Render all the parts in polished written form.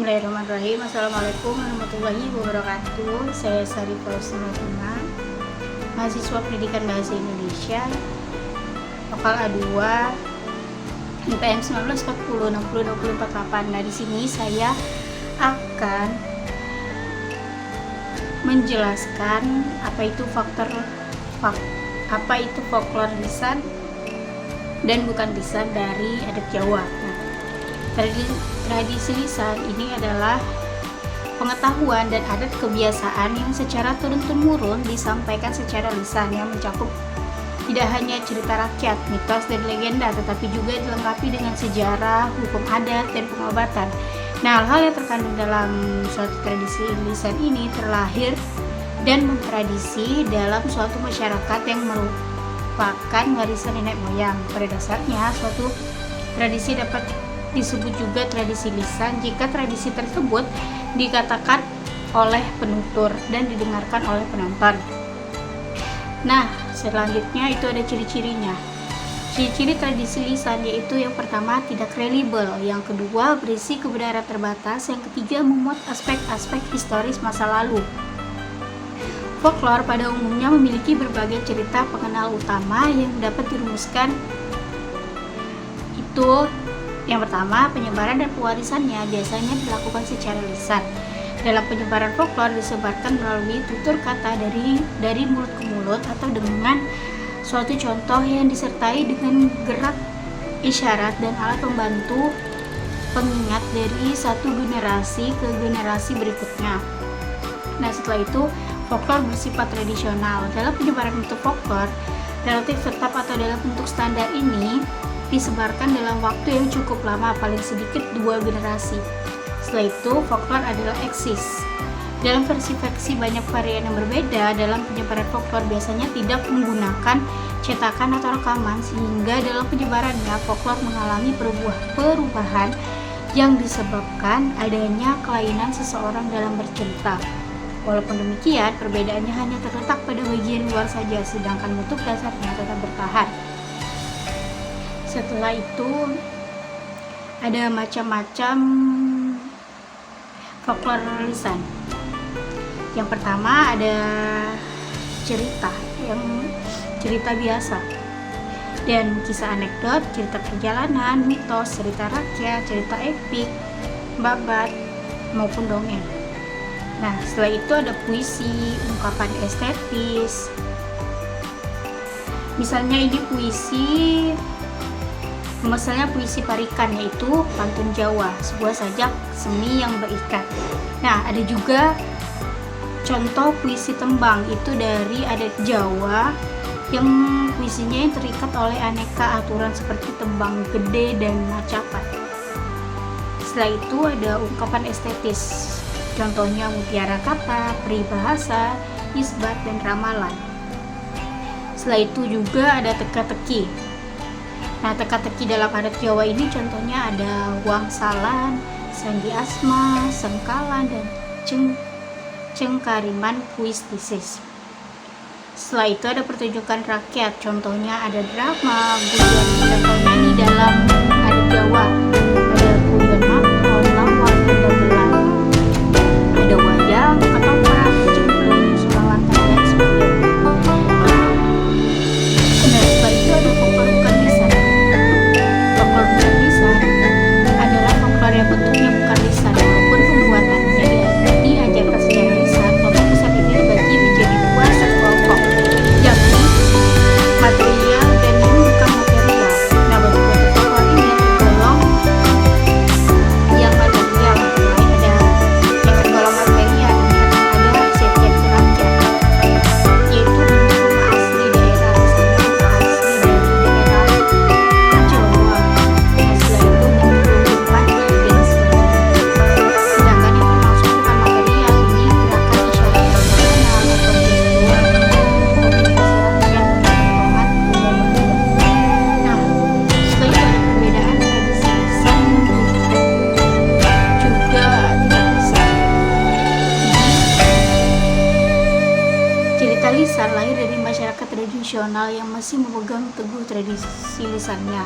Bismillahirrahmanirrahim. Assalamualaikum warahmatullahi wabarakatuh. Saya Sari Faustina, mahasiswa Pendidikan Bahasa Indonesia, lokal A2, IPM 1940 Nah, di sini saya akan menjelaskan apa itu folklore lisan dan bukan lisan dari adat Jawa. Nah, tradisi lisan ini adalah pengetahuan dan adat kebiasaan yang secara turun-temurun disampaikan secara lisan yang mencakup tidak hanya cerita rakyat, mitos, dan legenda, tetapi juga dilengkapi dengan sejarah, hukum adat, dan pengobatan. Nah, hal-hal yang terkandung dalam suatu tradisi lisan ini terlahir dan mentradisi dalam suatu masyarakat yang merupakan warisan nenek moyang. Pada dasarnya, suatu tradisi dapat disebut juga tradisi lisan jika tradisi tersebut dikatakan oleh penutur dan didengarkan oleh penonton. Nah, selanjutnya itu ada ciri-cirinya. Ciri-ciri tradisi lisan yaitu yang pertama tidak kredibel, yang kedua berisi kebenaran terbatas, yang ketiga memuat aspek-aspek historis masa lalu. Folklore pada umumnya memiliki berbagai cerita pengenal utama yang dapat dirumuskan. Itu yang pertama, penyebaran dan pewarisannya biasanya dilakukan secara lisan. Dalam penyebaran folklore disebarkan melalui tutur kata dari mulut ke mulut atau dengan suatu contoh yang disertai dengan gerak isyarat dan alat pembantu pengingat dari satu generasi ke generasi berikutnya. Nah, setelah itu folklore bersifat tradisional. Dalam penyebaran bentuk folklore relatif tetap atau dalam bentuk standar ini disebarkan dalam waktu yang cukup lama, paling sedikit 2 generasi. Setelah itu, folklore adalah eksis. Dalam versi-versi banyak varian yang berbeda, dalam penyebaran folklore biasanya tidak menggunakan cetakan atau rekaman, sehingga dalam penyebarannya folklore mengalami perubahan yang disebabkan adanya kelainan seseorang dalam bercerita. Walaupun demikian, perbedaannya hanya terletak pada bagian luar saja, sedangkan bentuk dasarnya tetap bertahan. Setelah itu ada macam-macam folklore lisan. Yang pertama ada cerita biasa dan kisah anekdot, cerita perjalanan, mitos, cerita rakyat, cerita epik, babat maupun dongeng. Nah, setelah itu ada puisi, ungkapan estetis. Misalnya puisi parikan, yaitu pantun Jawa, sebuah sajak seni yang berikat. Nah, ada juga contoh puisi tembang, itu dari adat Jawa yang puisinya yang terikat oleh aneka aturan seperti tembang gede dan macapat. Setelah itu ada ungkapan estetis, contohnya mutiara kata, peribahasa, isbat, dan ramalan. Setelah itu juga ada teka-teki. Nah, teka-teki dalam adat Jawa ini contohnya ada wangsalan, sandi asma, sengkalan, dan cengkariman puistisis. Setelah itu ada pertunjukan rakyat, contohnya ada drama, guyon, atau nyanyi dalam adat Jawa. Ada guyon makron, lawak, dan dagelan. Ada wayang, ketoprak, cemplung, sulawatan, dan sebagainya. Nah, setelah itu ada folklore bukan lisan. Folklore bukan lisan adalah folklore yang bentuknya bukan lisan, walaupun pembuatannya diajarkan secara lisan. Kelompok besar ini dibagi menjadi 2 subkelompok, yakni material dan yang bukan material. tradisi lisannya.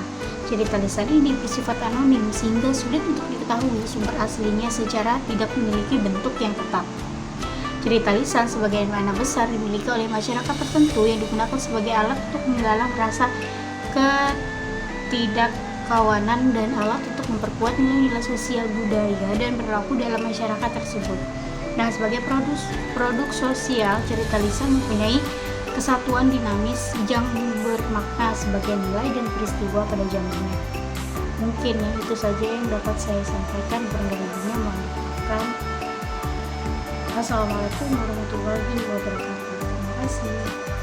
Cerita lisan ini bersifat anonim sehingga sulit untuk diketahui sumber aslinya secara tidak memiliki bentuk yang tetap. Cerita lisan sebagai mana besar dimiliki oleh masyarakat tertentu yang digunakan sebagai alat untuk menggalang rasa ketidakkawanan dan alat untuk memperkuat nilai-nilai sosial budaya dan berlaku dalam masyarakat tersebut. Nah, sebagai produk sosial, cerita lisan mempunyai kesatuan dinamis yang bermakna sebagai nilai dan peristiwa pada zamannya. Mungkin ya, itu saja yang dapat saya sampaikan. Kurang lebihnya mohon dimaafkan. Assalamualaikum warahmatullahi wabarakatuh. Terima kasih.